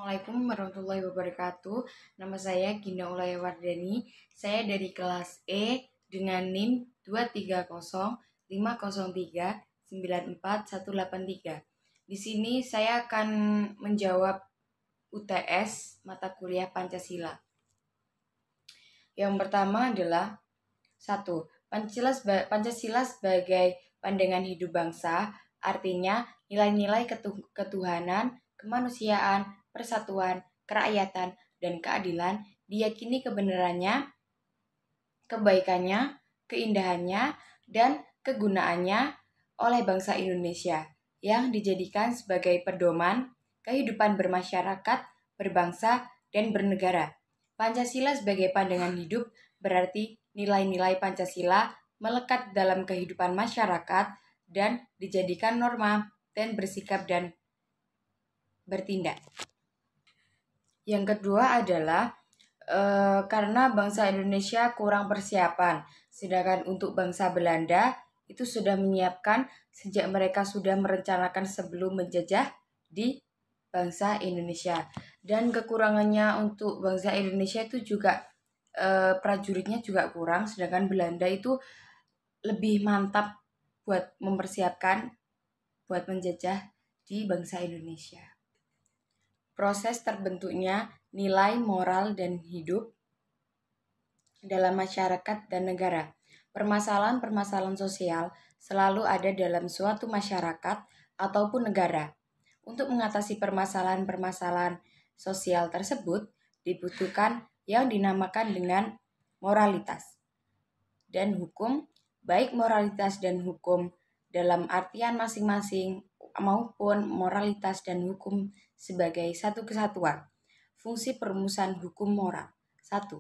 Assalamualaikum warahmatullahi wabarakatuh. Nama saya Gina Ulaya Wardani. Saya dari kelas E dengan NIM 23050394183. Di sini saya akan menjawab UTS mata kuliah Pancasila. Yang pertama adalah 1. Pancasila sebagai pandangan hidup bangsa, artinya nilai-nilai ketuhanan, kemanusiaan, persatuan, kerakyatan, dan keadilan diyakini kebenarannya, kebaikannya, keindahannya, dan kegunaannya oleh bangsa Indonesia yang dijadikan sebagai pedoman kehidupan bermasyarakat, berbangsa, dan bernegara. Pancasila sebagai pandangan hidup berarti nilai-nilai Pancasila melekat dalam kehidupan masyarakat dan dijadikan norma dan bersikap dan bertindak. Yang kedua adalah karena bangsa Indonesia kurang persiapan, sedangkan untuk bangsa Belanda itu sudah menyiapkan sejak mereka sudah merencanakan sebelum menjajah di bangsa Indonesia. Dan kekurangannya untuk bangsa Indonesia itu juga prajuritnya juga kurang, sedangkan Belanda itu lebih mantap buat mempersiapkan buat menjajah di bangsa Indonesia. Proses terbentuknya nilai moral dan hidup dalam masyarakat dan negara. Permasalahan-permasalahan sosial selalu ada dalam suatu masyarakat ataupun negara. Untuk mengatasi permasalahan-permasalahan sosial tersebut dibutuhkan yang dinamakan dengan moralitas dan hukum, baik moralitas dan hukum dalam artian masing-masing maupun moralitas dan hukum sebagai satu kesatuan. Fungsi perumusan hukum moral. 1.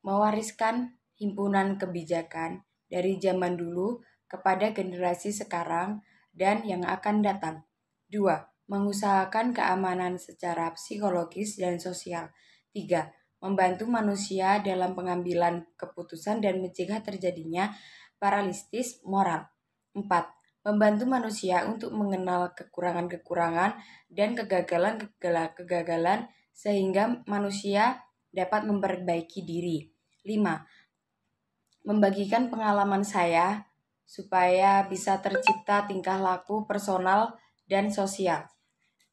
Mewariskan himpunan kebijakan dari zaman dulu kepada generasi sekarang dan yang akan datang. 2. Mengusahakan keamanan secara psikologis dan sosial. 3. Membantu manusia dalam pengambilan keputusan dan mencegah terjadinya paralisis moral. 4. Membantu manusia untuk mengenal kekurangan-kekurangan dan kegagalan-kegagalan sehingga manusia dapat memperbaiki diri. 5. Membagikan pengalaman saya supaya bisa tercipta tingkah laku personal dan sosial.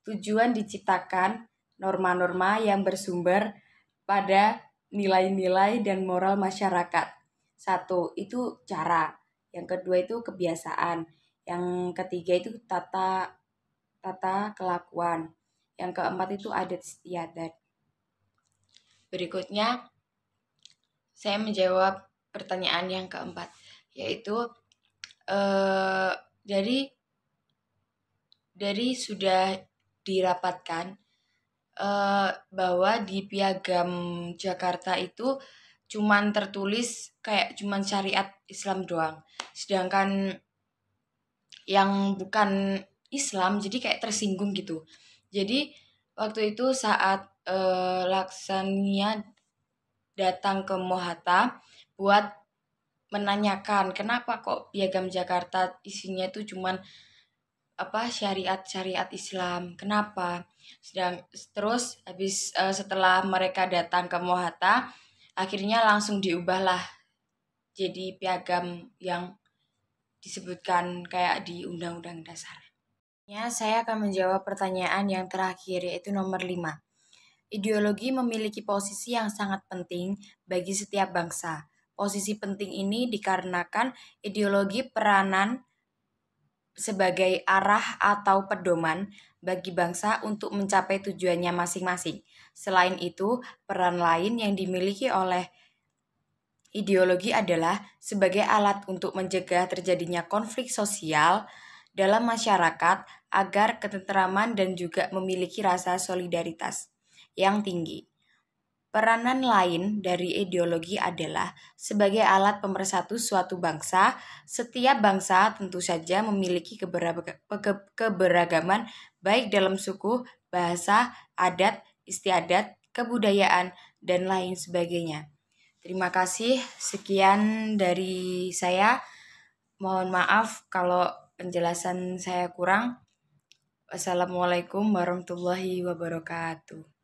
Tujuan diciptakan norma-norma yang bersumber pada nilai-nilai dan moral masyarakat. 1. Itu cara. Yang kedua itu kebiasaan. Yang ketiga itu tata kelakuan. Yang keempat itu adat istiadat. Berikutnya saya menjawab pertanyaan yang keempat, yaitu dari sudah dirapatkan bahwa di Piagam Jakarta itu cuman tertulis kayak cuman syariat Islam doang, sedangkan yang bukan Islam jadi kayak tersinggung gitu. Jadi waktu itu saat Laksania datang ke Mohatta buat menanyakan kenapa kok Piagam Jakarta isinya itu cuman syariat Islam, kenapa? Terus habis setelah mereka datang ke Mohatta, akhirnya langsung diubahlah jadi piagam yang disebutkan kayak di Undang-Undang Dasar. Saya akan menjawab pertanyaan yang terakhir, yaitu nomor 5. Ideologi memiliki posisi yang sangat penting bagi setiap bangsa. Posisi penting ini dikarenakan ideologi peranan sebagai arah atau pedoman bagi bangsa untuk mencapai tujuannya masing-masing. Selain itu, peran lain yang dimiliki oleh ideologi adalah sebagai alat untuk mencegah terjadinya konflik sosial dalam masyarakat agar ketentraman dan juga memiliki rasa solidaritas yang tinggi. Peranan lain dari ideologi adalah sebagai alat pemersatu suatu bangsa. Setiap bangsa tentu saja memiliki keberagaman baik dalam suku, bahasa, adat, istiadat, kebudayaan, dan lain sebagainya. Terima kasih, sekian dari saya. Mohon maaf kalau penjelasan saya kurang. Wassalamualaikum warahmatullahi wabarakatuh.